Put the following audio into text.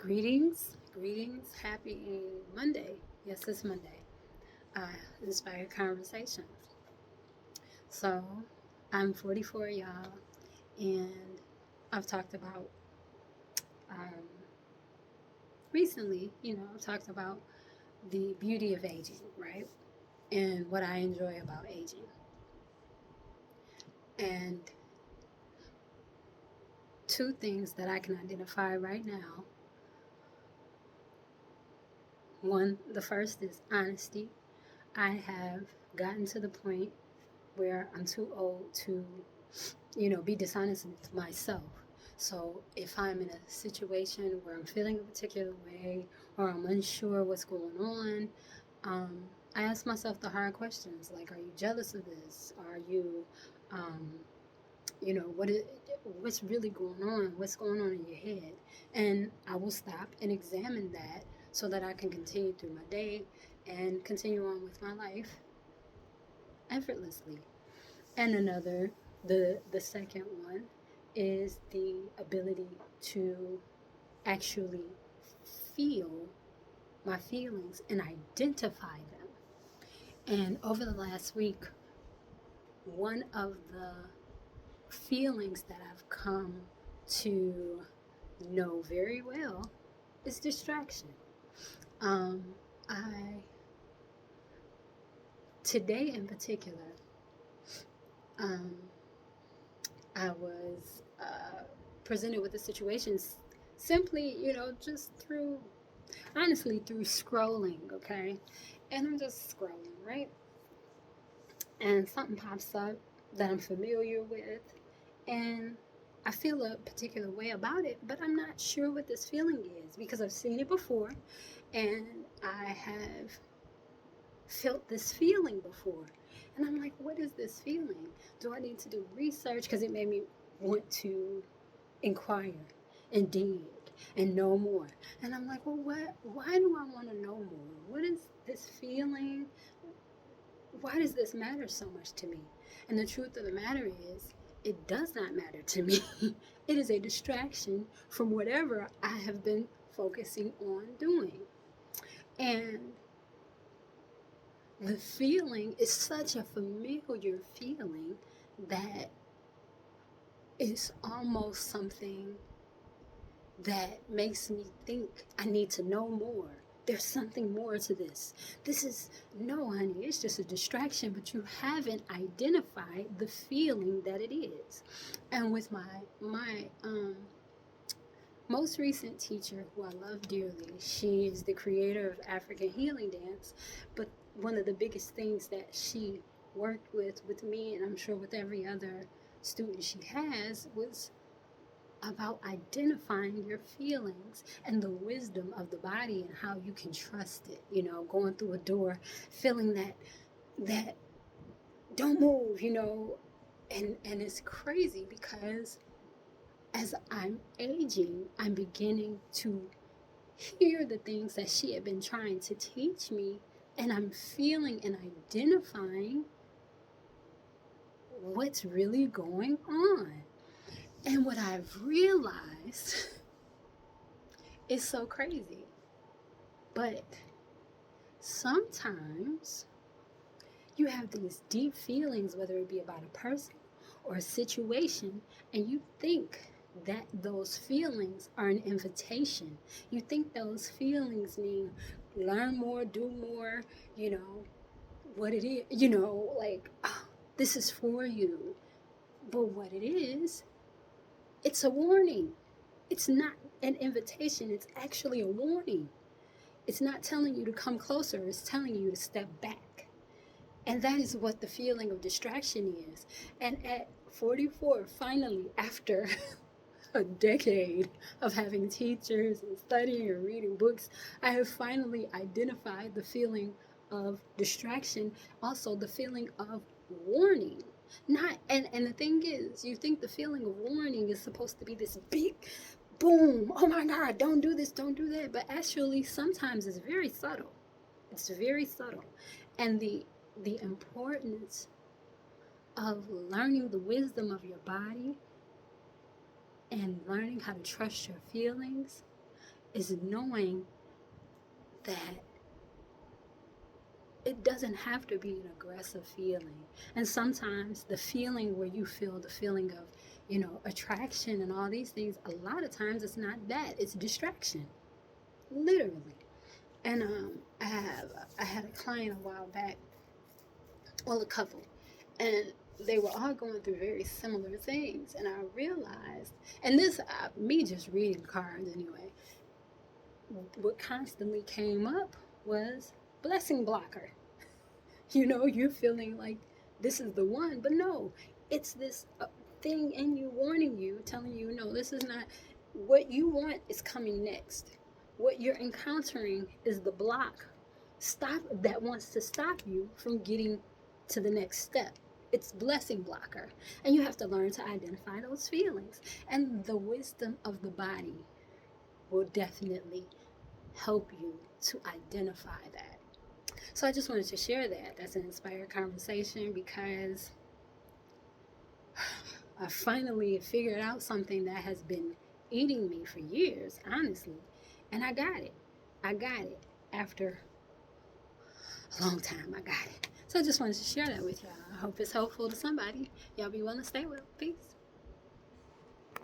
Greetings, happy Monday. Yes, it's Monday. Inspired Conversations. So, I'm 44, y'all, and I've talked about, um, recently, I've talked about the beauty of aging, right? And what I enjoy about aging. And two things that I can identify right now. One, the first is honesty. I have gotten to the point where I'm too old to be dishonest with myself. So if I'm in a situation where I'm feeling a particular way or I'm unsure what's going on, um, I ask myself the hard questions like, are you jealous of this? Are you, um, what's really going on? What's going on in your head? And I will stop and examine that so that I can continue through my day and continue on with my life effortlessly. And the second one is the ability to actually feel my feelings and identify them. And over the last week, one of the feelings that I've come to know very well is distraction. Um, I Today in particular, um, I was presented with a situation simply, just through scrolling, okay? And I'm just scrolling, right? And something pops up that I'm familiar with, and I feel a particular way about it, but I'm not sure what this feeling is because I've seen it before and I have felt this feeling before. And I'm like, what is this feeling? Do I need to do research? Because it made me want to inquire and dig and know more. And I'm like, well, why do I want to know more? What is this feeling? Why does this matter so much to me? And the truth of the matter is, it does not matter to me. It is a distraction from whatever I have been focusing on doing. And the feeling is such a familiar feeling that it's almost something that makes me think I need to know more. There's something more to this. This is, no, honey, it's just a distraction, but you haven't identified the feeling that it is. And with my most recent teacher, who I love dearly, she is the creator of African Healing Dance, but one of the biggest things that she worked with me, and I'm sure with every other student she has, was about identifying your feelings and the wisdom of the body and how you can trust it. Going through a door, feeling that don't move, and it's crazy because as I'm aging, I'm beginning to hear the things that she had been trying to teach me, and I'm feeling and identifying what's really going on. And what I've realized is so crazy. But sometimes you have these deep feelings, whether it be about a person or a situation, and you think that those feelings are an invitation. You think those feelings mean learn more, do more, what it is, like, oh, this is for you. But what it is, it's a warning. It's not an invitation, it's actually a warning. It's not telling you to come closer, it's telling you to step back. And that is what the feeling of distraction is. And at 44, finally, after a decade of having teachers and studying and reading books, I have finally identified the feeling of distraction, also the feeling of warning. Not and the thing is, you think the feeling of warning is supposed to be this big boom, oh my God, don't do this, don't do that. But actually sometimes it's very subtle. It's very subtle. And the importance of learning the wisdom of your body and learning how to trust your feelings is knowing that it doesn't have to be an aggressive feeling. And sometimes the feeling where you feel the feeling of, attraction and all these things, a lot of times it's not that, it's distraction, literally. And I had a client a while back, well, a couple, and they were all going through very similar things. And I realized, and this, me just reading cards anyway, what constantly came up was blessing blocker. You're feeling like this is the one, but no, it's this thing in you warning you, telling you, no, this is not what you want, is coming next. What you're encountering is the block that wants to stop you from getting to the next step. It's blessing blocker. And you have to learn to identify those feelings. And the wisdom of the body will definitely help you to identify that. So I just wanted to share that. That's an inspired conversation, because I finally figured out something that has been eating me for years, honestly. And I got it. After a long time. I got it. So I just wanted to share that with y'all. I hope it's helpful to somebody. Y'all be well and stay well. Peace.